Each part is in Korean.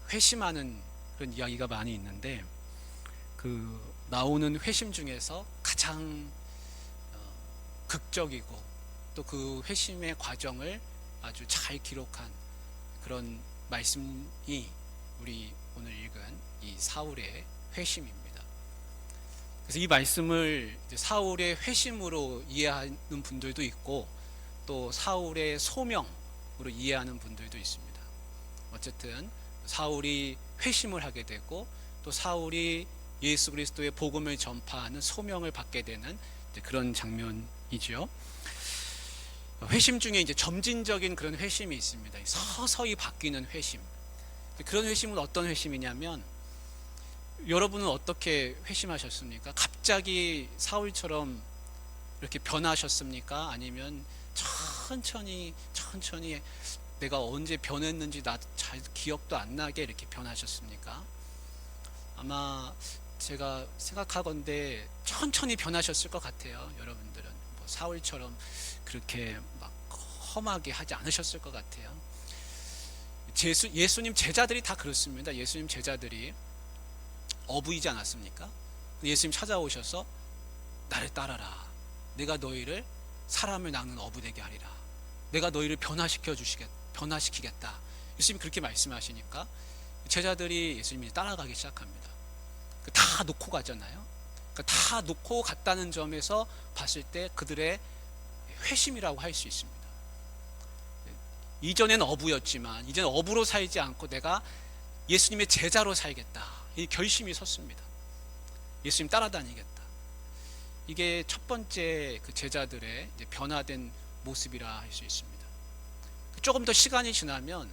회심하는 그런 이야기가 많이 있는데, 나오는 회심 중에서 가장 극적이고 또 그 회심의 과정을 아주 잘 기록한 그런 말씀이 우리 오늘 읽은 이 사울의 회심입니다. 그래서 이 말씀을 사울의 회심으로 이해하는 분들도 있고 또 사울의 소명으로 이해하는 분들도 있습니다. 어쨌든 사울이 회심을 하게 되고 또 사울이 예수 그리스도의 복음을 전파하는 소명을 받게 되는 그런 장면이죠. 회심 중에 이제 점진적인 그런 회심이 있습니다. 서서히 바뀌는 회심. 그런 회심은 어떤 회심이냐면, 여러분은 어떻게 회심하셨습니까? 갑자기 사울처럼 이렇게 변하셨습니까? 아니면 천천히 내가 언제 변했는지 나도 잘 기억도 안 나게 이렇게 변하셨습니까? 아마 제가 생각하건대 천천히 변하셨을 것 같아요. 여러분들은 사울처럼 그렇게 막 험하게 하지 않으셨을 것 같아요. 예수님 제자들이 다 그렇습니다. 예수님 제자들이 어부이지 않았습니까? 예수님 찾아오셔서 나를 따라라. 내가 너희를 사람을 낚는 어부 되게 하리라. 내가 너희를 변화시키겠다. 예수님이 그렇게 말씀하시니까 제자들이 예수님이 따라가기 시작합니다. 다 놓고 가잖아요. 다 놓고 갔다는 점에서 봤을 때 그들의 회심이라고 할 수 있습니다. 이전에는 어부였지만 이제는 어부로 살지 않고 내가 예수님의 제자로 살겠다. 이 결심이 섰습니다. 예수님 따라다니겠다. 이게 첫 번째 그 제자들의 변화된 모습이라 할 수 있습니다. 조금 더 시간이 지나면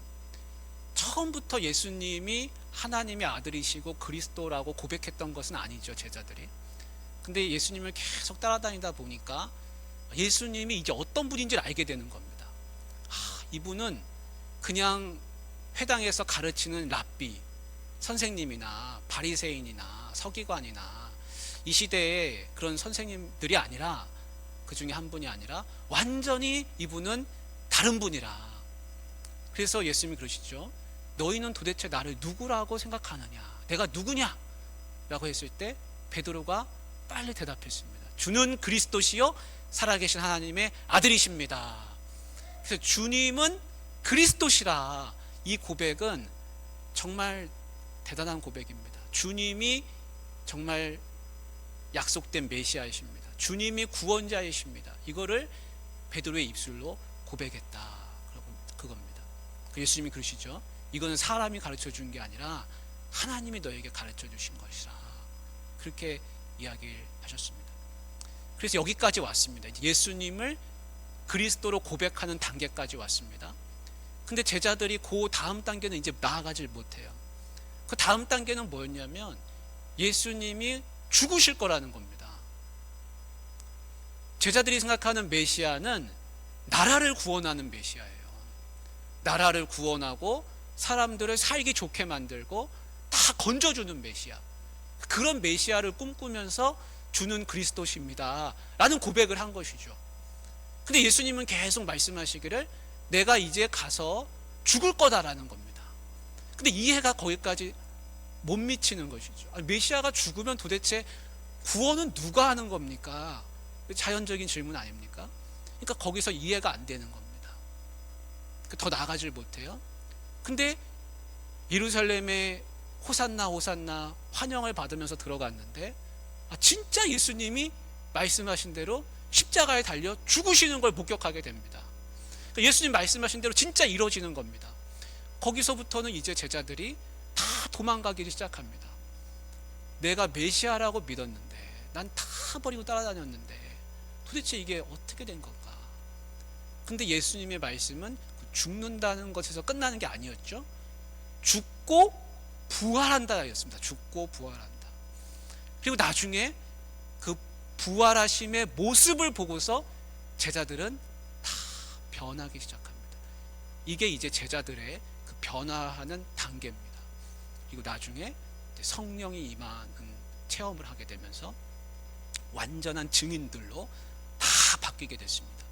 처음부터 예수님이 하나님의 아들이시고 그리스도라고 고백했던 것은 아니죠, 제자들이. 근데 예수님을 계속 따라다니다 보니까 예수님이 이제 어떤 분인지를 알게 되는 겁니다. 이분은 그냥 회당에서 가르치는 랍비, 선생님이나 바리새인이나 서기관이나 이 시대의 그런 선생님들이 아니라, 그 중에 한 분이 아니라 완전히 이분은 다른 분이라. 그래서 예수님이 그러시죠. 너희는 도대체 나를 누구라고 생각하느냐? 내가 누구냐? 라고 했을 때 베드로가 빨리 대답했습니다. 주는 그리스도시요 살아계신 하나님의 아들이십니다. 그래서 주님은 그리스도시라. 이 고백은 정말 대단한 고백입니다. 주님이 정말 약속된 메시아이십니다. 주님이 구원자이십니다. 이거를 베드로의 입술로 고백했다. 그겁니다. 예수님이 그러시죠. 이거는 사람이 가르쳐 준 게 아니라 하나님이 너에게 가르쳐 주신 것이라. 그렇게 이야기를 하셨습니다. 그래서 여기까지 왔습니다. 예수님을 그리스도로 고백하는 단계까지 왔습니다. 근데 제자들이 그 다음 단계는 이제 나아가질 못해요. 그 다음 단계는 뭐였냐면 예수님이 죽으실 거라는 겁니다. 제자들이 생각하는 메시아는 나라를 구원하는 메시아예요. 나라를 구원하고 사람들을 살기 좋게 만들고 다 건져주는 메시아. 그런 메시아를 꿈꾸면서 주는 그리스도십니다 라는 고백을 한 것이죠. 근데 예수님은 계속 말씀하시기를 내가 이제 가서 죽을 거다라는 겁니다. 근데 이해가 거기까지 못 미치는 것이죠. 메시아가 죽으면 도대체 구원은 누가 하는 겁니까? 자연적인 질문 아닙니까? 그러니까 거기서 이해가 안 되는 겁니다. 더 나아가질 못해요. 근데 예루살렘에 호산나 호산나 환영을 받으면서 들어갔는데 진짜 예수님이 말씀하신 대로 십자가에 달려 죽으시는 걸 목격하게 됩니다. 예수님 말씀하신 대로 진짜 이루어지는 겁니다. 거기서부터는 이제 제자들이 다 도망가기 시작합니다. 내가 메시아라고 믿었는데, 난 다 버리고 따라다녔는데 도대체 이게 어떻게 된 건가? 근데 예수님의 말씀은 죽는다는 것에서 끝나는 게 아니었죠. 죽고 부활한다 였습니다. 죽고 부활한다. 그리고 나중에 그 부활하심의 모습을 보고서 제자들은 다 변하기 시작합니다. 이게 이제 제자들의 그 변화하는 단계입니다. 그리고 나중에 성령이 임하는 체험을 하게 되면서 완전한 증인들로 다 바뀌게 됐습니다.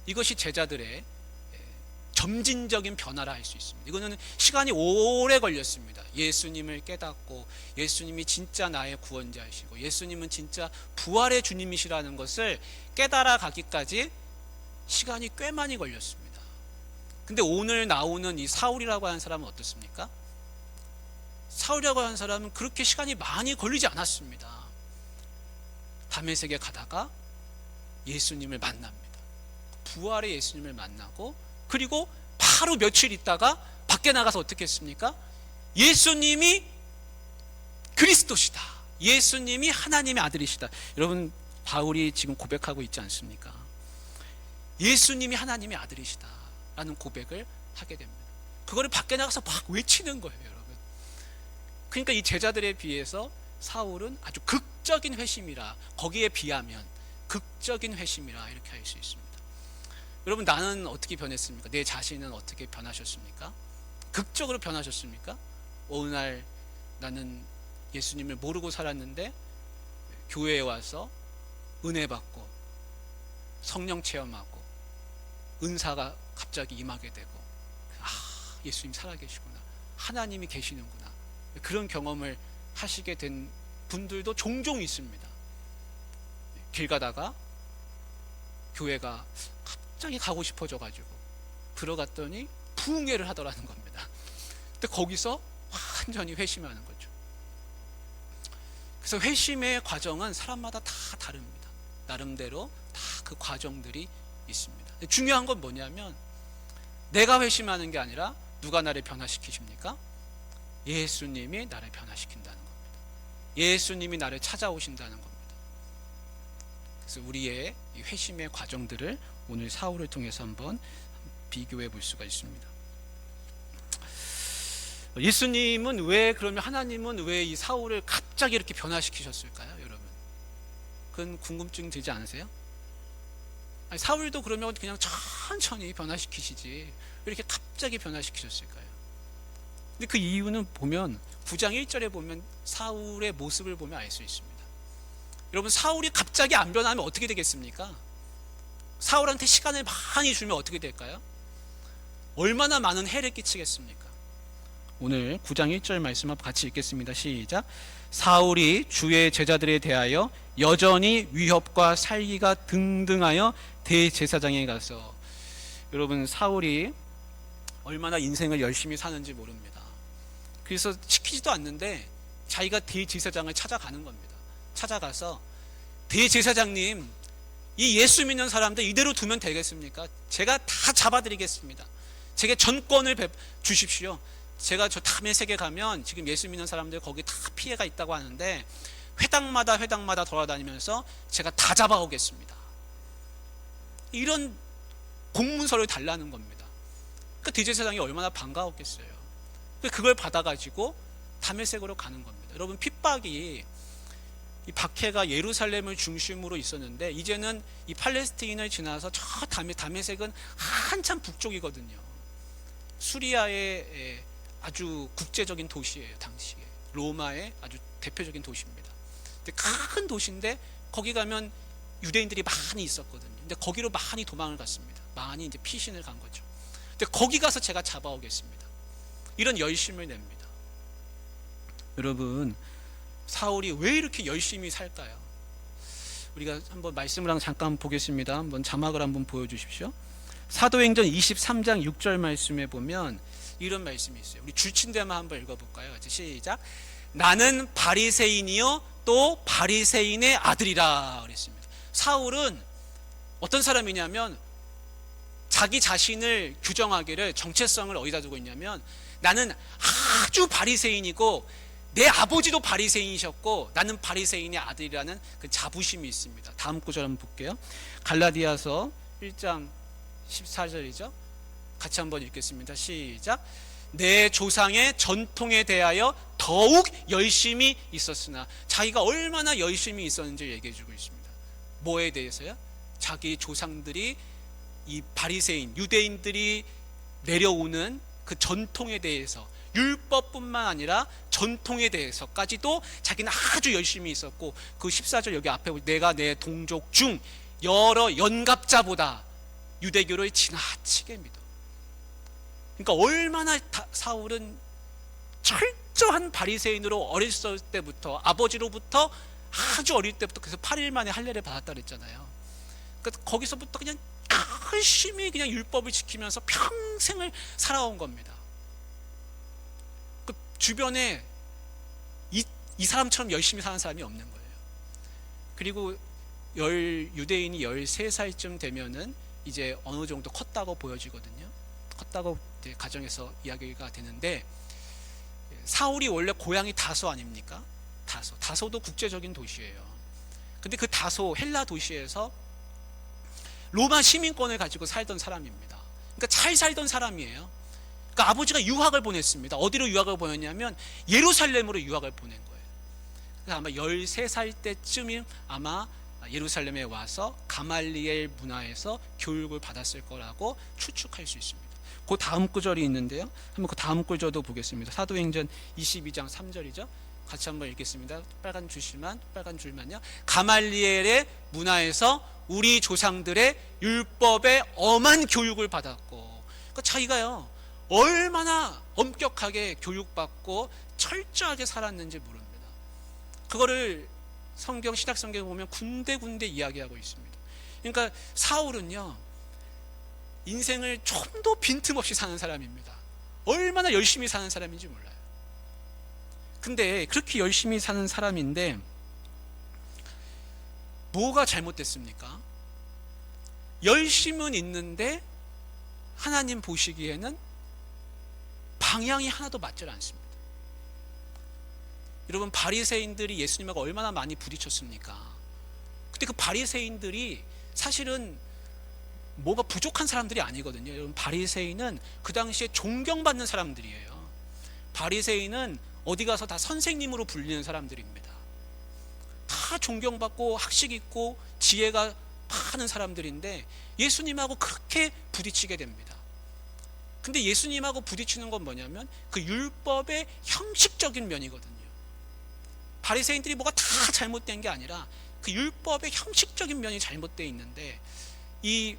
이것이 제자들의 점진적인 변화라 할 수 있습니다. 이거는 시간이 오래 걸렸습니다. 예수님을 깨닫고 예수님이 진짜 나의 구원자이시고 예수님은 진짜 부활의 주님이시라는 것을 깨달아 가기까지 시간이 꽤 많이 걸렸습니다. 근데 오늘 나오는 이 사울이라고 하는 사람은 어떻습니까? 사울이라고 하는 사람은 그렇게 시간이 많이 걸리지 않았습니다. 다메섹에 가다가 예수님을 만납니다. 부활의 예수님을 만나고 그리고 바로 며칠 있다가 밖에 나가서 어떻게 했습니까? 예수님이 그리스도시다. 예수님이 하나님의 아들이시다. 여러분, 바울이 지금 고백하고 있지 않습니까? 예수님이 하나님의 아들이시다 라는 고백을 하게 됩니다. 그거를 밖에 나가서 막 외치는 거예요, 여러분. 그러니까 이 제자들에 비해서 사울은 아주 극적인 회심이라, 거기에 비하면 극적인 회심이라 이렇게 할 수 있습니다. 여러분, 나는 어떻게 변했습니까? 내 자신은 어떻게 변하셨습니까? 극적으로 변하셨습니까? 어느 날 나는 예수님을 모르고 살았는데 교회에 와서 은혜 받고 성령 체험하고 은사가 갑자기 임하게 되고, 예수님 살아계시구나, 하나님이 계시는구나, 그런 경험을 하시게 된 분들도 종종 있습니다. 길 가다가 교회가 갑자기 가고 싶어져 가지고 들어갔더니 부흥회를 하더라는 겁니다. 근데 거기서 완전히 회심하는 거죠. 그래서 회심의 과정은 사람마다 다 다릅니다. 나름대로 다 그 과정들이 있습니다. 중요한 건 뭐냐면 내가 회심하는 게 아니라 누가 나를 변화시키십니까? 예수님이 나를 변화시킨다는 겁니다. 예수님이 나를 찾아오신다는 겁니다. 그래서 우리의 이 회심의 과정들을 오늘 사울을 통해서 한번 비교해 볼 수가 있습니다. 예수님은 왜, 그러면 하나님은 왜 이 사울을 갑자기 이렇게 변화시키셨을까요, 여러분? 그건 궁금증 들지 않으세요? 아니, 사울도 그러면 그냥 천천히 변화시키시지 왜 이렇게 갑자기 변화시키셨을까요? 근데 그 이유는 보면 9장 1절에 보면 사울의 모습을 보면 알 수 있습니다. 여러분, 사울이 갑자기 안 변하면 어떻게 되겠습니까? 사울한테 시간을 많이 주면 어떻게 될까요? 얼마나 많은 해를 끼치겠습니까? 오늘 9장 1절 말씀 한번 같이 읽겠습니다. 시작. 사울이 주의 제자들에 대하여 여전히 위협과 살기가 등등하여 대제사장에 가서, 여러분, 사울이 얼마나 인생을 열심히 사는지 모릅니다. 그래서 시키지도 않는데 자기가 대제사장을 찾아가는 겁니다. 찾아가서 대제사장님, 이 예수 믿는 사람들 이대로 두면 되겠습니까? 제가 다 잡아드리겠습니다. 제게 전권을 주십시오. 제가 저 다메섹에 가면 지금 예수 믿는 사람들 거기 다 피해가 있다고 하는데 회당마다 돌아다니면서 제가 다 잡아오겠습니다. 이런 공문서를 달라는 겁니다. 그 대제사장이 얼마나 반가웠겠어요. 그걸 받아가지고 다메섹으로 가는 겁니다. 여러분, 핍박이, 이 박해가 예루살렘을 중심으로 있었는데 이제는 이 팔레스타인을 지나서 저 다메섹은 한참 북쪽이거든요. 수리아의 아주 국제적인 도시예요. 당시에 로마의 아주 대표적인 도시입니다. 근데 큰 도시인데 거기 가면 유대인들이 많이 있었거든요. 근데 거기로 많이 도망을 갔습니다. 많이 이제 피신을 간 거죠. 근데 거기 가서 제가 잡아오겠습니다. 이런 열심을 냅니다. 여러분, 사울이 왜 이렇게 열심히 살까요? 우리가 한번 말씀을 잠깐 보겠습니다. 한번 자막을 한번 보여주십시오. 사도행전 23장 6절 말씀에 보면 이런 말씀이 있어요. 우리 줄친대만 한번 읽어볼까요? 시작. 나는 바리새인이요 또 바리새인의 아들이라 그랬습니다. 사울은 어떤 사람이냐면 자기 자신을 규정하기를, 정체성을 어디다 두고 있냐면 나는 아주 바리새인이고 내 아버지도 바리새인이셨고 나는 바리새인의 아들이라는 그 자부심이 있습니다. 다음 구절 한번 볼게요. 갈라디아서 1장 14절이죠. 같이 한번 읽겠습니다. 시작. 내 조상의 전통에 대하여 더욱 열심히 있었으나, 자기가 얼마나 열심히 있었는지 얘기해 주고 있습니다. 뭐에 대해서요? 자기 조상들이, 이 바리새인 유대인들이 내려오는 그 전통에 대해서, 율법뿐만 아니라 전통에 대해서까지도 자기는 아주 열심히 있었고, 그 14절 여기 앞에 내가 내 동족 중 여러 연갑자보다 유대교를 지나치게 믿어. 그러니까 얼마나 사울은 철저한 바리새인으로 어렸을 때부터, 아버지로부터 아주 어릴 때부터, 그래서 8일 만에 할례를 받았다 그랬잖아요. 그러니까 거기서부터 그냥 열심히 그냥 율법을 지키면서 평생을 살아온 겁니다. 그 주변에 이 사람처럼 열심히 사는 사람이 없는 거예요. 그리고 유대인이 13살쯤 되면은 이제 어느 정도 컸다고 보여지거든요. 컸다고 이제 가정에서 이야기가 되는데, 사울이 원래 고향이 다소 아닙니까? 다소도 국제적인 도시예요. 근데 그 다소 헬라 도시에서 로마 시민권을 가지고 살던 사람입니다. 그러니까 잘 살던 사람이에요. 그러니까 아버지가 유학을 보냈습니다. 어디로 유학을 보냈냐면 예루살렘으로 유학을 보낸 거예요. 그래서 아마 13살 때쯤이 아마 예루살렘에 와서 가말리엘 문화에서 교육을 받았을 거라고 추측할 수 있습니다. 그 다음 구절이 있는데요. 한번 그 다음 구절도 보겠습니다. 사도행전 22장 3절이죠. 같이 한번 읽겠습니다. 빨간 줄만요. 가말리엘의 문화에서 우리 조상들의 율법에 엄한 교육을 받았고, 그러니까 자기가요 얼마나 엄격하게 교육받고 철저하게 살았는지 모릅니다. 그거를 신약 성경에 보면 군데군데 이야기하고 있습니다. 그러니까 사울은요 인생을 좀도 빈틈없이 사는 사람입니다. 얼마나 열심히 사는 사람인지 몰라요. 근데 그렇게 열심히 사는 사람인데 뭐가 잘못됐습니까? 열심은 있는데 하나님 보시기에는 방향이 하나도 맞지 않습니다. 여러분, 바리새인들이 예수님하고 얼마나 많이 부딪혔습니까? 근데 그 바리새인들이 사실은 뭐가 부족한 사람들이 아니거든요. 여러분, 바리새인은 그 당시에 존경받는 사람들이에요. 바리새인은 어디 가서 다 선생님으로 불리는 사람들입니다. 다 존경받고 학식 있고 지혜가 많은 사람들인데 예수님하고 그렇게 부딪히게 됩니다. 근데 예수님하고 부딪히는 건 뭐냐면 그 율법의 형식적인 면이거든요. 바리새인들이 뭐가 다 잘못된 게 아니라 그 율법의 형식적인 면이 잘못되어 있는데, 이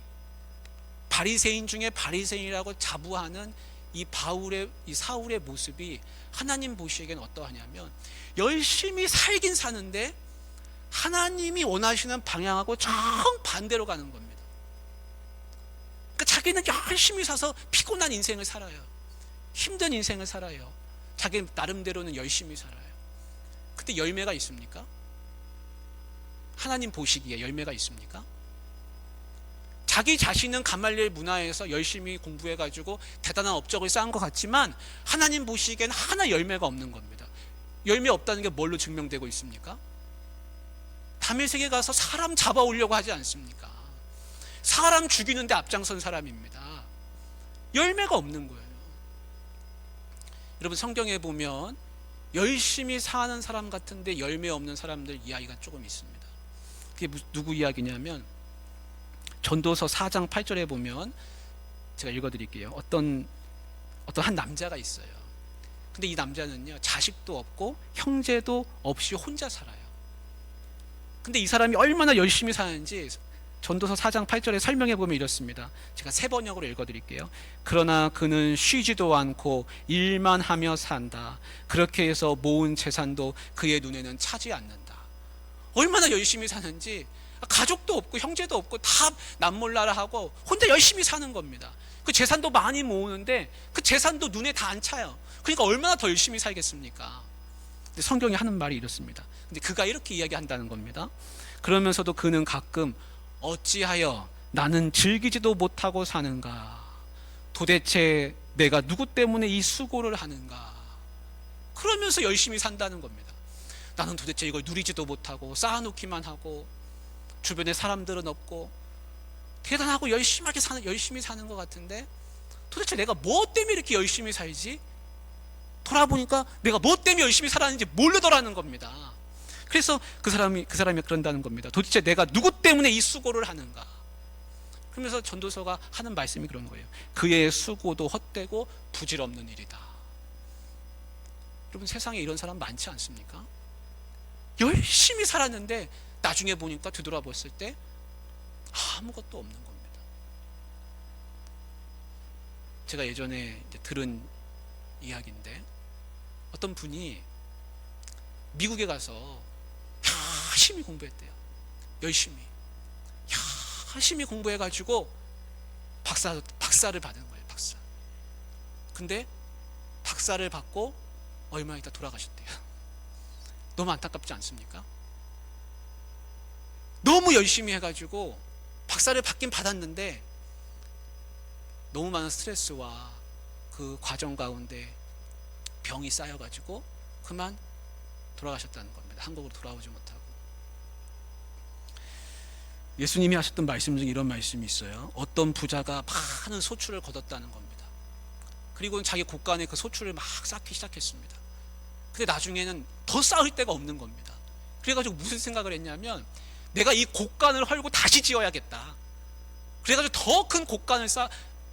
바리새인 중에 바리새인이라고 자부하는 이 사울의 모습이 하나님 보시기에는 어떠하냐면 열심히 살긴 사는데 하나님이 원하시는 방향하고 정반대로 가는 겁니다. 그러니까 자기는 열심히 사서 피곤한 인생을 살아요. 힘든 인생을 살아요. 자기 나름대로는 열심히 살아요. 근데 열매가 있습니까? 하나님 보시기에 열매가 있습니까? 자기 자신은 가말리엘 문화에서 열심히 공부해가지고 대단한 업적을 쌓은 것 같지만 하나님 보시기에는 하나 열매가 없는 겁니다. 열매 없다는 게 뭘로 증명되고 있습니까? 다메섹에 가서 사람 잡아오려고 하지 않습니까? 사람 죽이는데 앞장선 사람입니다. 열매가 없는 거예요. 여러분, 성경에 보면 열심히 사는 사람 같은데 열매 없는 사람들 이야기가 조금 있습니다. 그게 누구 이야기냐면 전도서 4장 8절에 보면, 제가 읽어드릴게요. 어떤 한 남자가 있어요. 근데 이 남자는요 자식도 없고 형제도 없이 혼자 살아요. 근데 이 사람이 얼마나 열심히 사는지 전도서 4장 8절에 설명해 보면 이렇습니다. 제가 세 번역으로 읽어드릴게요. 그러나 그는 쉬지도 않고 일만 하며 산다. 그렇게 해서 모은 재산도 그의 눈에는 차지 않는다. 얼마나 열심히 사는지, 가족도 없고 형제도 없고 다 남몰라라 하고 혼자 열심히 사는 겁니다. 그 재산도 많이 모으는데 그 재산도 눈에 다 안 차요. 그러니까 얼마나 더 열심히 살겠습니까? 근데 성경이 하는 말이 이렇습니다. 근데 그가 이렇게 이야기한다는 겁니다. 그러면서도 그는 가끔 어찌하여 나는 즐기지도 못하고 사는가? 도대체 내가 누구 때문에 이 수고를 하는가? 그러면서 열심히 산다는 겁니다. 나는 도대체 이걸 누리지도 못하고 쌓아놓기만 하고 주변에 사람들은 없고 대단하고 열심히 사는 것 같은데 도대체 내가 뭐 때문에 이렇게 열심히 살지? 돌아보니까 내가 뭐 때문에 열심히 살았는지 모르더라는 겁니다. 그래서 그 사람이 그런다는 겁니다. 도대체 내가 누구 때문에 이 수고를 하는가? 그러면서 전도서가 하는 말씀이 그런 거예요. 그의 수고도 헛되고 부질없는 일이다. 여러분, 세상에 이런 사람 많지 않습니까? 열심히 살았는데 나중에 보니까 뒤돌아봤을 때 아무것도 없는 겁니다. 제가 예전에 이제 들은 이야기인데, 어떤 분이 미국에 가서 열심히 공부했대요. 열심히 공부해가지고 박사를 받은 거예요. 박사. 근데 박사를 받고 얼마 있다 돌아가셨대요. 너무 안타깝지 않습니까? 너무 열심히 해가지고 박사를 받긴 받았는데 너무 많은 스트레스와 그 과정 가운데 병이 쌓여가지고 그만 돌아가셨다는 겁니다. 한국으로 돌아오지 못하고. 예수님이 하셨던 말씀 중에 이런 말씀이 있어요. 어떤 부자가 많은 소출을 거뒀다는 겁니다. 그리고 자기 곳간에 그 소출을 막 쌓기 시작했습니다. 근데 나중에는 더 쌓을 데가 없는 겁니다. 그래가지고 무슨 생각을 했냐면, 내가 이 곳간을 헐고 다시 지어야겠다. 그래가지고 더 큰 곳간을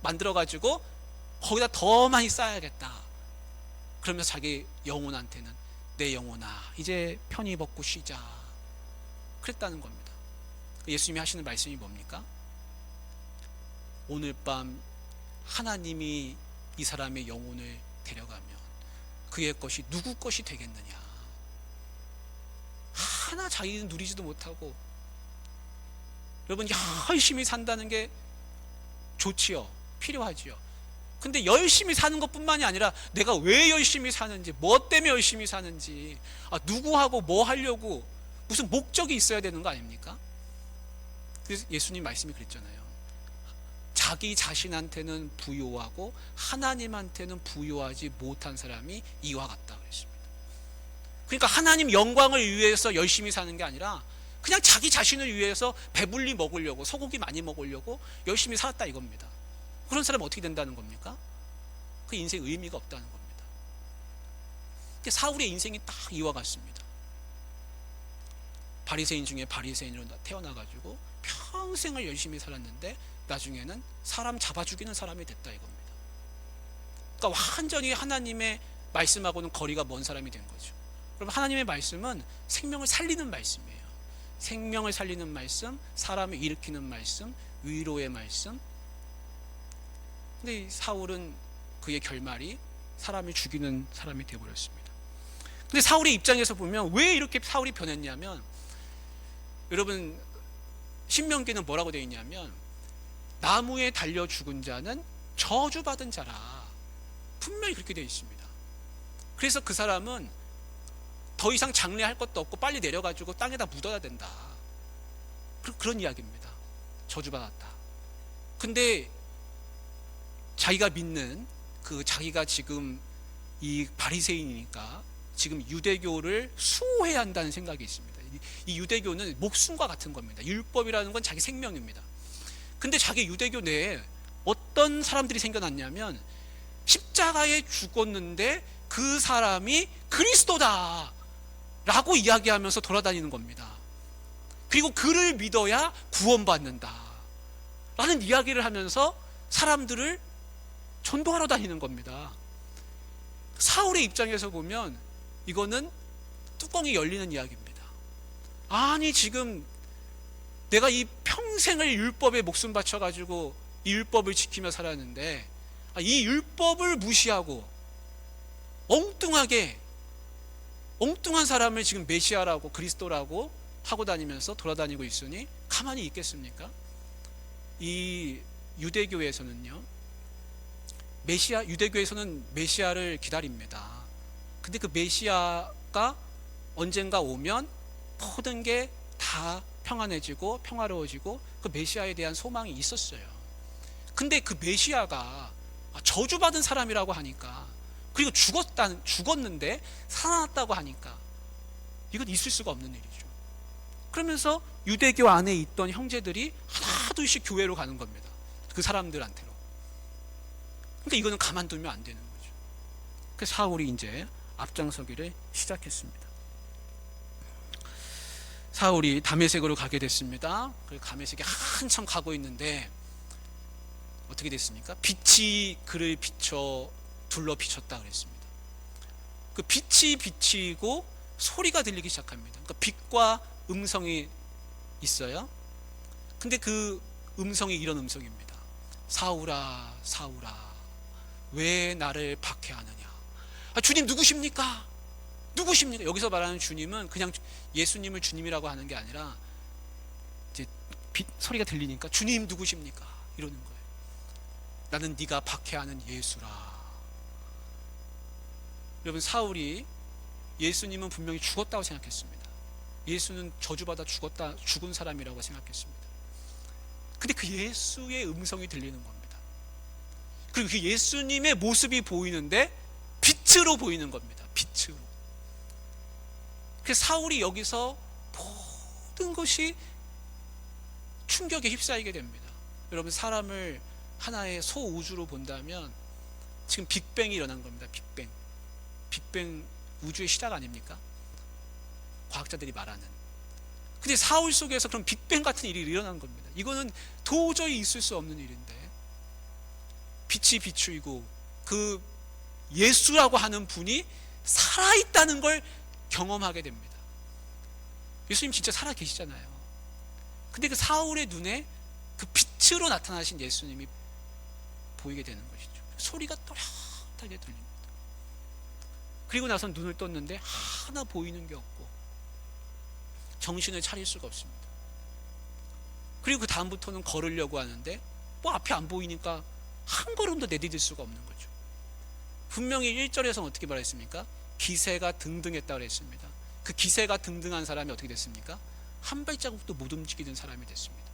만들어가지고 거기다 더 많이 쌓아야겠다. 그러면서 자기 영혼한테는, 내 영혼아 이제 편히 먹고 쉬자, 그랬다는 겁니다. 예수님이 하시는 말씀이 뭡니까? 오늘 밤 하나님이 이 사람의 영혼을 데려가면 그의 것이 누구 것이 되겠느냐. 하나 자기는 누리지도 못하고. 여러분, 열심히 산다는 게 좋지요, 필요하지요. 근데 열심히 사는 것뿐만이 아니라 내가 왜 열심히 사는지, 뭐 때문에 열심히 사는지, 누구하고 뭐 하려고, 무슨 목적이 있어야 되는 거 아닙니까? 그래서 예수님 말씀이 그랬잖아요. 자기 자신한테는 부요하고 하나님한테는 부요하지 못한 사람이 이와 같다 그랬습니다. 그러니까 하나님 영광을 위해서 열심히 사는 게 아니라 그냥 자기 자신을 위해서 배불리 먹으려고, 소고기 많이 먹으려고 열심히 살았다 이겁니다. 그런 사람은 어떻게 된다는 겁니까? 그 인생 의미가 없다는 겁니다. 사울의 인생이 딱 이와 같습니다. 바리새인 중에 바리새인으로 태어나가지고 평생을 열심히 살았는데 나중에는 사람 잡아 죽이는 사람이 됐다 이겁니다. 그러니까 완전히 하나님의 말씀하고는 거리가 먼 사람이 된 거죠. 여러분, 하나님의 말씀은 생명을 살리는 말씀이에요. 생명을 살리는 말씀, 사람을 일으키는 말씀, 위로의 말씀. 근데 이 사울은 그의 결말이 사람을 죽이는 사람이 되어버렸습니다. 근데 사울의 입장에서 보면 왜 이렇게 사울이 변했냐면, 여러분, 신명기는 뭐라고 되어 있냐면, 나무에 달려 죽은 자는 저주받은 자라, 분명히 그렇게 되어 있습니다. 그래서 그 사람은 더 이상 장례할 것도 없고 빨리 내려가지고 땅에다 묻어야 된다, 그런 이야기입니다. 저주받았다. 근데 자기가 믿는 자기가 지금 이 바리새인이니까 지금 유대교를 수호해야 한다는 생각이 있습니다. 이 유대교는 목숨과 같은 겁니다. 율법이라는 건 자기 생명입니다. 근데 자기 유대교 내에 어떤 사람들이 생겨났냐면, 십자가에 죽었는데 그 사람이 그리스도다 라고 이야기하면서 돌아다니는 겁니다. 그리고 그를 믿어야 구원받는다 라는 이야기를 하면서 사람들을 전도하러 다니는 겁니다. 사울의 입장에서 보면 이거는 뚜껑이 열리는 이야기입니다. 아니, 지금 내가 이 평생을 율법에 목숨 바쳐가지고 이 율법을 지키며 살았는데, 이 율법을 무시하고 엉뚱한 사람을 지금 메시아라고 그리스도라고 하고 다니면서 돌아다니고 있으니 가만히 있겠습니까? 이 유대교에서는요, 유대교에서는 메시아를 기다립니다. 근데 그 메시아가 언젠가 오면 모든 게 다 평안해지고 평화로워지고 그 메시아에 대한 소망이 있었어요. 근데 그 메시아가 저주받은 사람이라고 하니까, 그리고 죽었는데 살아났다고 하니까 이건 있을 수가 없는 일이죠. 그러면서 유대교 안에 있던 형제들이 하나둘씩 교회로 가는 겁니다. 그 사람들한테로. 그러니까 이거는 가만두면 안 되는 거죠. 그래서 사울이 이제 앞장서기를 시작했습니다. 사울이 다메섹으로 가게 됐습니다. 그 다메섹에 한참 가고 있는데 어떻게 됐습니까? 빛이 그를 둘러 비췄다 그랬습니다. 그 빛이 비치고 소리가 들리기 시작합니다. 그러니까 빛과 음성이 있어요. 근데 그 음성이 이런 음성입니다. 사울아, 사울아, 왜 나를 박해하느냐. 주님 누구십니까? 누구십니까? 여기서 말하는 주님은 그냥 예수님을 주님이라고 하는 게 아니라 이제 소리가 들리니까 주님 누구십니까? 이러는 거예요. 나는 네가 박해하는 예수라. 여러분, 사울이 예수님은 분명히 죽었다고 생각했습니다. 예수는 저주받아 죽은 사람이라고 생각했습니다. 근데 그 예수의 음성이 들리는 겁니다. 그리고 그 예수님의 모습이 보이는데 빛으로 보이는 겁니다. 빛으로. 그래서 사울이 여기서 모든 것이 충격에 휩싸이게 됩니다. 여러분, 사람을 하나의 소우주로 본다면 지금 빅뱅이 일어난 겁니다. 빅뱅 우주의 시작 아닙니까? 과학자들이 말하는. 근데 사울 속에서 그런 빅뱅 같은 일이 일어난 겁니다. 이거는 도저히 있을 수 없는 일인데, 빛이 비추이고 그 예수라고 하는 분이 살아있다는 걸 경험하게 됩니다. 예수님 진짜 살아 계시잖아요. 근데 그 사울의 눈에 그 빛으로 나타나신 예수님이 보이게 되는 것이죠. 소리가 또렷하게 들립니다. 그리고 나서 눈을 떴는데 하나 보이는 게 없고 정신을 차릴 수가 없습니다. 그리고 그 다음부터는 걸으려고 하는데 앞이 안 보이니까 한 걸음도 내디딜 수가 없는 거죠. 분명히 1절에서는 어떻게 말했습니까? 기세가 등등했다고 그랬습니다. 그 기세가 등등한 사람이 어떻게 됐습니까? 한 발자국도 못 움직이는 사람이 됐습니다.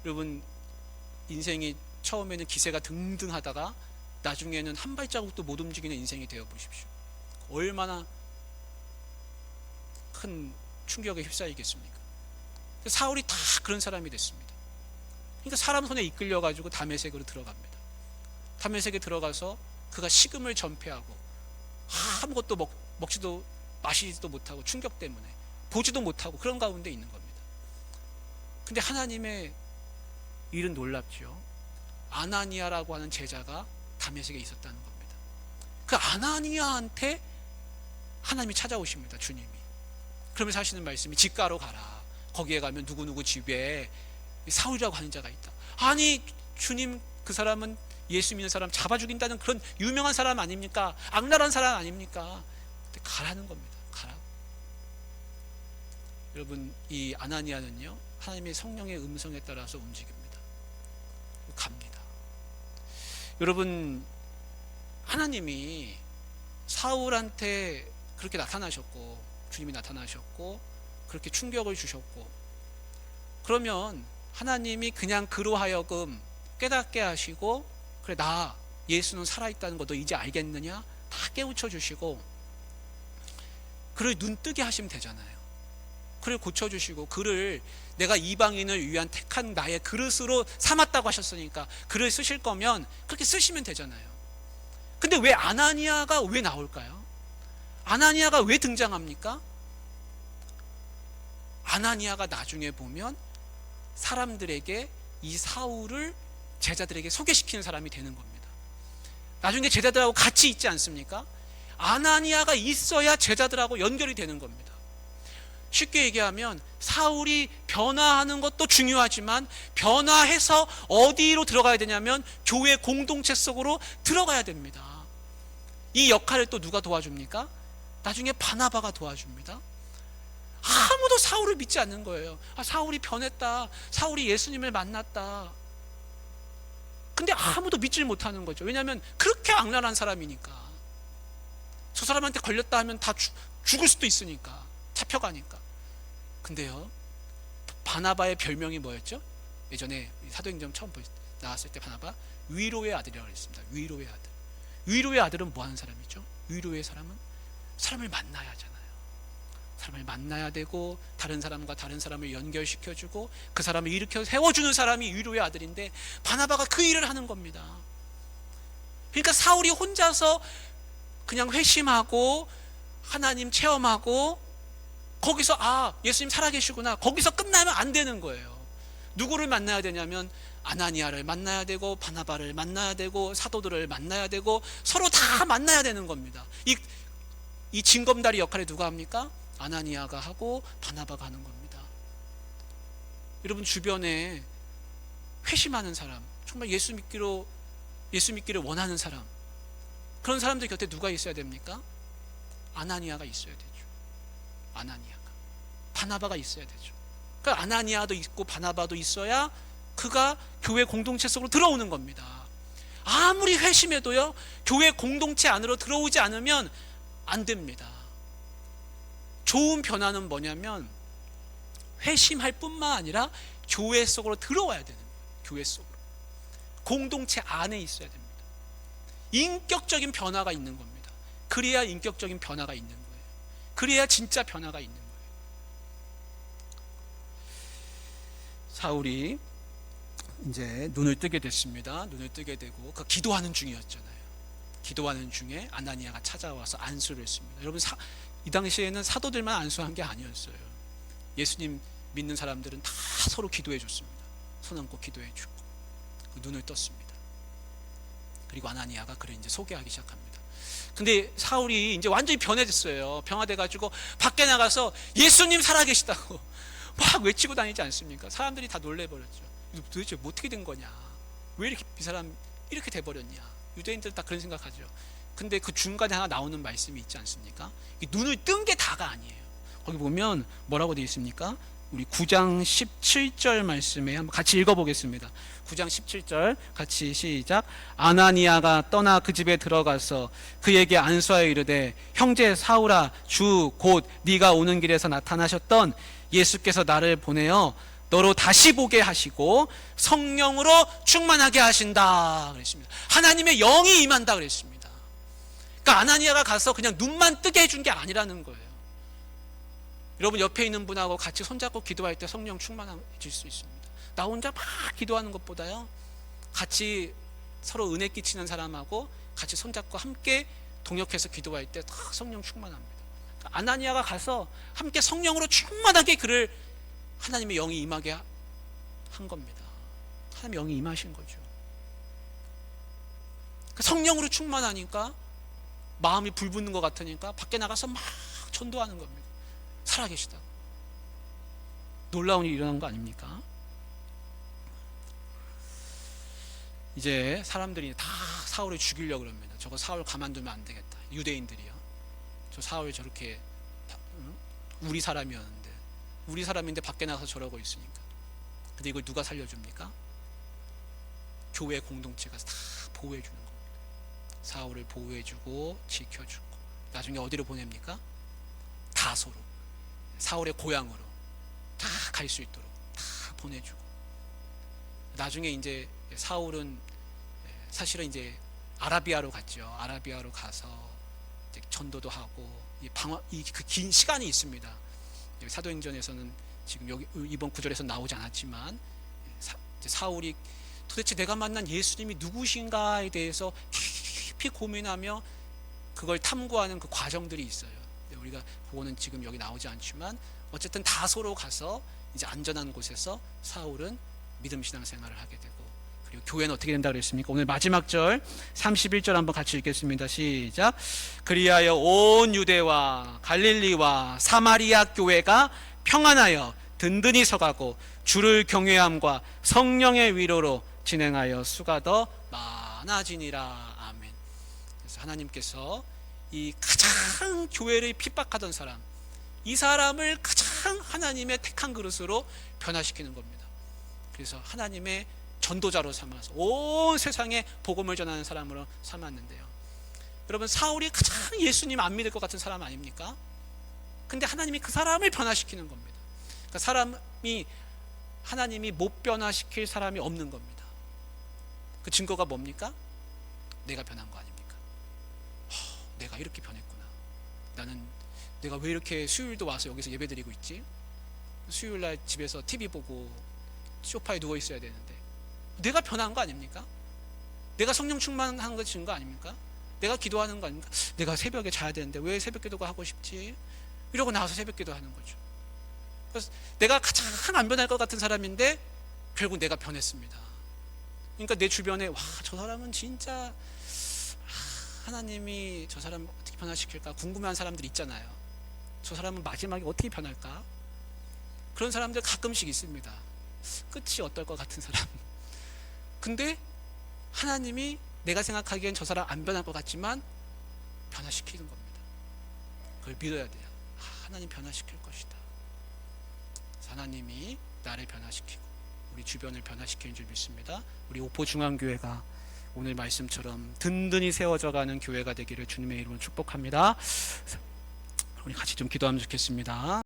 여러분, 인생이 처음에는 기세가 등등하다가 나중에는 한 발자국도 못 움직이는 인생이 되어 보십시오. 얼마나 큰 충격에 휩싸이겠습니까? 사울이 다 그런 사람이 됐습니다. 그러니까 사람 손에 이끌려 가지고 다메섹으로 들어갑니다. 다메섹에 들어가서 그가 식음을 전폐하고 아무것도 먹지도 마시지도 못하고 충격 때문에 보지도 못하고 그런 가운데 있는 겁니다. 근데 하나님의 일은 놀랍죠. 아나니아라고 하는 제자가 다메섹에 있었다는 겁니다. 그 아나니아한테 하나님이 찾아오십니다. 주님이. 그러면서 하시는 말씀이 집가로 가라. 거기에 가면 누구누구 집에 사울이라고 하는 자가 있다. 아니 주님, 그 사람은 예수 믿는 사람 잡아 죽인다는 그런 유명한 사람 아닙니까? 악랄한 사람 아닙니까? 근데 가라는 겁니다. 가라. 여러분, 이 아나니아는요, 하나님의 성령의 음성에 따라서 움직입니다. 갑니다. 여러분, 하나님이 사울한테 그렇게 나타나셨고, 주님이 나타나셨고, 그렇게 충격을 주셨고, 그러면 하나님이 그냥 그로 하여금 깨닫게 하시고, 그래, 나 예수는 살아있다는 거 너 이제 알겠느냐? 다 깨우쳐 주시고 그를 눈뜨게 하시면 되잖아요. 그를 고쳐주시고 그를 내가 이방인을 위한 택한 나의 그릇으로 삼았다고 하셨으니까 그를 쓰실 거면 그렇게 쓰시면 되잖아요. 근데 왜 아나니아가 왜 나올까요? 아나니아가 왜 등장합니까? 아나니아가 나중에 보면 사람들에게 이 사울을 제자들에게 소개시키는 사람이 되는 겁니다. 나중에 제자들하고 같이 있지 않습니까? 아나니아가 있어야 제자들하고 연결이 되는 겁니다. 쉽게 얘기하면 사울이 변화하는 것도 중요하지만 변화해서 어디로 들어가야 되냐면 교회 공동체 속으로 들어가야 됩니다. 이 역할을 또 누가 도와줍니까? 나중에 바나바가 도와줍니다. 아무도 사울을 믿지 않는 거예요. 사울이 변했다. 사울이 예수님을 만났다. 근데 아무도 믿질 못하는 거죠. 왜냐하면 그렇게 악랄한 사람이니까. 저 사람한테 걸렸다 하면 다 죽을 수도 있으니까. 잡혀가니까. 근데요, 바나바의 별명이 뭐였죠? 예전에 사도행전 처음 나왔을 때 바나바 위로의 아들이라고 했습니다. 위로의 아들. 위로의 아들은 뭐 하는 사람이죠? 위로의 사람은 사람을 만나야 하잖아요. 사람을 만나야 되고 다른 사람과 다른 사람을 연결시켜주고 그 사람을 일으켜 세워주는 사람이 위로의 아들인데 바나바가 그 일을 하는 겁니다. 그러니까 사울이 혼자서 그냥 회심하고 하나님 체험하고 거기서 예수님 살아계시구나, 거기서 끝나면 안 되는 거예요. 누구를 만나야 되냐면 아나니아를 만나야 되고 바나바를 만나야 되고 사도들을 만나야 되고 서로 다 만나야 되는 겁니다. 이 징검다리 역할을 누가 합니까? 아나니아가 하고 바나바가 하는 겁니다. 여러분 주변에 회심하는 사람, 정말 예수 믿기로 예수 믿기를 원하는 사람, 그런 사람들 곁에 누가 있어야 됩니까? 아나니아가 있어야 되죠. 아나니아가, 바나바가 있어야 되죠. 그러니까 아나니아도 있고 바나바도 있어야 그가 교회 공동체 속으로 들어오는 겁니다. 아무리 회심해도요, 교회 공동체 안으로 들어오지 않으면 안 됩니다. 좋은 변화는 뭐냐면 회심할 뿐만 아니라 교회 속으로 들어와야 되는 거예요. 교회 속으로, 공동체 안에 있어야 됩니다. 인격적인 변화가 있는 겁니다. 그래야 인격적인 변화가 있는 거예요. 그래야 진짜 변화가 있는 거예요. 사울이 이제 눈을 뜨게 됐습니다. 눈을 뜨게 되고 그 기도하는 중이었잖아요. 기도하는 중에 아나니아가 찾아와서 안수를 했습니다. 여러분, 이 당시에는 사도들만 안수한 게 아니었어요. 예수님 믿는 사람들은 다 서로 기도해 줬습니다. 손 얹고 기도해 주고 그 눈을 떴습니다. 그리고 아나니아가 그를 이제 소개하기 시작합니다. 근데 사울이 이제 완전히 변해졌어요. 변화돼가지고 밖에 나가서 예수님 살아계시다고 막 외치고 다니지 않습니까? 사람들이 다 놀래버렸죠. 도대체 뭐 어떻게 된 거냐? 왜 이렇게 이 사람 이렇게 돼버렸냐? 유대인들 다 그런 생각하죠. 근데 그 중간에 하나 나오는 말씀이 있지 않습니까? 눈을 뜬 게 다가 아니에요. 거기 보면 뭐라고 되어 있습니까? 우리 9장 17절 말씀에 한번 같이 읽어보겠습니다. 9장 17절 같이 시작. 아나니아가 떠나 그 집에 들어가서 그에게 안수하여 이르되, 형제 사울아, 주 곧 네가 오는 길에서 나타나셨던 예수께서 나를 보내어 너로 다시 보게 하시고 성령으로 충만하게 하신다 그랬습니다. 하나님의 영이 임한다 그랬습니다. 그러니까 아나니아가 가서 그냥 눈만 뜨게 해준 게 아니라는 거예요. 여러분, 옆에 있는 분하고 같이 손잡고 기도할 때 성령 충만해질 수 있습니다. 나 혼자 막 기도하는 것보다요, 같이 서로 은혜 끼치는 사람하고 같이 손잡고 함께 동역해서 기도할 때 다 성령 충만합니다. 아나니아가 가서 함께 성령으로 충만하게 그를 하나님의 영이 임하게 한 겁니다. 하나님의 영이 임하신 거죠. 성령으로 충만하니까 마음이 불붙는 것 같으니까 밖에 나가서 막 전도하는 겁니다. 살아계시다고. 놀라운 일이 일어난 거 아닙니까? 이제 사람들이 다 사울을 죽이려고 그럽니다. 저거 사울 가만두면 안 되겠다. 유대인들이요. 저 사울 저렇게 우리 사람이었는데, 우리 사람인데 밖에 나가서 저러고 있으니까. 근데 이걸 누가 살려줍니까? 교회 공동체가 다 보호해주는 겁니다. 사울을 보호해주고 지켜주고, 나중에 어디로 보냅니까? 다소로, 사울의 고향으로 다 갈 수 있도록 다 보내주고, 나중에 이제 사울은 사실은 이제 아라비아로 갔죠. 아라비아로 가서 이제 전도도 하고, 그 긴 시간이 있습니다. 사도행전에서는 지금 여기 이번 구절에서 나오지 않았지만, 사울이 도대체 내가 만난 예수님이 누구신가에 대해서 깊이 고민하며 그걸 탐구하는 그 과정들이 있어요. 우리가 그거는 지금 여기 나오지 않지만, 어쨌든 다소로 가서 이제 안전한 곳에서 사울은 믿음 신앙 생활을 하게 되고, 그리고 교회는 어떻게 된다 그랬습니까? 오늘 마지막 절 31절 한번 같이 읽겠습니다. 시작. 그리하여 온 유대와 갈릴리와 사마리아 교회가 평안하여 든든히 서가고 주를 경외함과 성령의 위로로 진행하여 수가 더 많아지니라. 아멘. 그래서 하나님께서 이 가장 교회를 핍박하던 사람, 이 사람을 가장 하나님의 택한 그릇으로 변화시키는 겁니다. 그래서 하나님의 전도자로 삼아서 온 세상에 복음을 전하는 사람으로 삼았는데요. 여러분, 사울이 가장 예수님 안 믿을 것 같은 사람 아닙니까? 근데 하나님이 그 사람을 변화시키는 겁니다. 그러니까 하나님이 못 변화시킬 사람이 없는 겁니다. 그 증거가 뭡니까? 내가 변한 거 아닙니까? 내가 이렇게 변했구나. 내가 왜 이렇게 수요일도 와서 여기서 예배드리고 있지? 수요일날 집에서 TV 보고 소파에 누워 있어야 되는데 내가 변한 거 아닙니까? 내가 성령 충만한 거 증거 아닙니까? 내가 기도하는 거 아닙니까? 내가 새벽에 자야 되는데 왜 새벽 기도가 하고 싶지? 이러고 나와서 새벽 기도 하는 거죠. 그래서 내가 가장 안 변할 것 같은 사람인데 결국 내가 변했습니다. 그러니까 내 주변에 저 사람은 진짜 하나님이 저 사람 어떻게 변화시킬까 궁금해하는 사람들 있잖아요. 저 사람은 마지막에 어떻게 변할까? 그런 사람들 가끔씩 있습니다. 끝이 어떨 것 같은 사람. 근데 하나님이 내가 생각하기엔 저 사람 안 변할 것 같지만 변화시키는 겁니다. 그걸 믿어야 돼요. 하나님 변화시킬 것이다. 하나님이 나를 변화시키고 우리 주변을 변화시키는 줄 믿습니다. 우리 오포중앙교회가 오늘 말씀처럼 든든히 세워져가는 교회가 되기를 주님의 이름으로 축복합니다. 우리 같이 좀 기도하면 좋겠습니다.